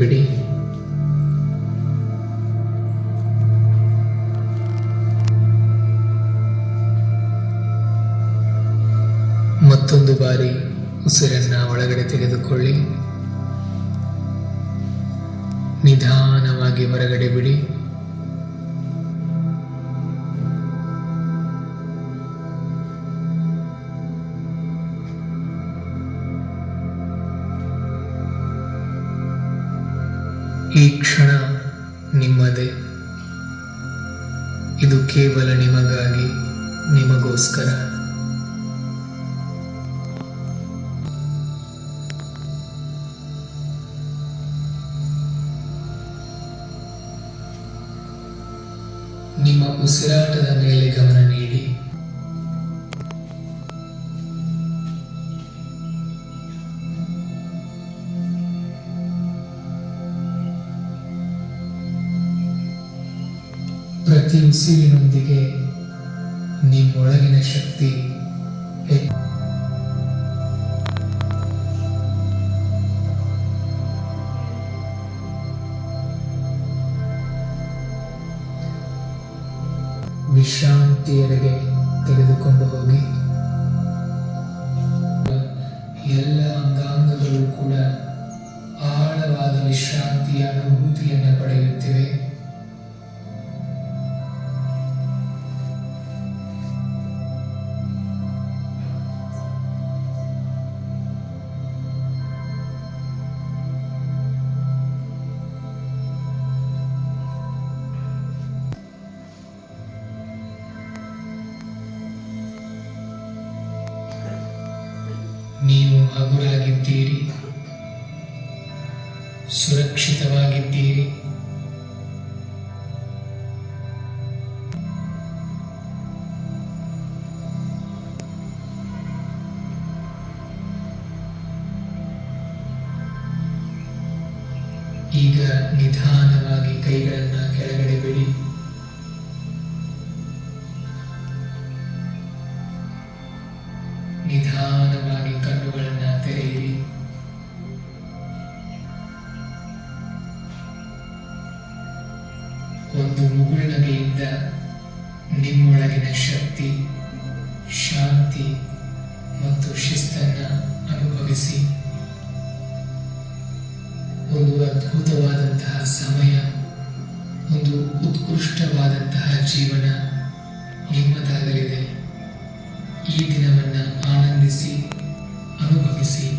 ಬಿಡಿ. ಮತ್ತೊಂದು ಬಾರಿ ಉಸಿರನ್ನ ಒಳಗಡೆ ತೆಗೆದುಕೊಳ್ಳಿ. ನಿಧಾನವಾಗಿ ಹೊರಗಡೆ ಬಿಡಿ. ಈ ಕ್ಷಣ ನಿಮ್ಮದೇ. ಇದು ಕೇವಲ ನಿಮಗಾಗಿ, ನಿಮಗೋಸ್ಕರ. ನಿಮ್ಮ ಉಸಿರಾಟದ ಮೇಲೆ ಗಮನ ನೀಡಿ. ಪ್ರತಿ ಉಸಿರಿನೊಂದಿಗೆ ನಿಮ್ಮೊಳಗಿನ ಶಕ್ತಿ ವಿಶ್ರಾಂತಿಯೆಡೆಗೆ ತೆಗೆದುಕೊಂಡು ಹೋಗಿ. ಎಲ್ಲ ಅಂಗಾಂಗಗಳು ಕೂಡ ಆಳವಾದ ವಿಶ್ರಾಂತಿಯ ಅನುಭೂತಿಯನ್ನು ಪಡೆಯುತ್ತಿವೆ. ನೀವು ಹಗುರಾಗಿದ್ದೀರಿ, ಸುರಕ್ಷಿತವಾಗಿದ್ದೀರಿ. ಈಗ ನಿಧಾನವಾಗಿ ಕೈಗಳನ್ನು ಕೆಳಗಡೆ ಬಿಡಿ. ನಿಧಾನವಾಗಿ ಕಣ್ಣುಗಳನ್ನು ತೆರೆಯಿರಿ. ಒಂದು ಮುಗುಳ್ನಗೆಯಿಂದ ನಿಮ್ಮೊಳಗಿನ ಶಕ್ತಿ, ಶಾಂತಿ ಮತ್ತು ಶಿಸ್ತನ್ನು ಅನುಭವಿಸಿ. ಒಂದು ಅದ್ಭುತವಾದಂತಹ ಸಮಯ, ಒಂದು ಉತ್ಕೃಷ್ಟವಾದಂತಹ ಜೀವನ ನಿಮ್ಮದಾಗಲಿದೆ. ಈ ದಿನವನ್ನು ಆನಂದಿಸಿ, ಅನುಭವಿಸಿ.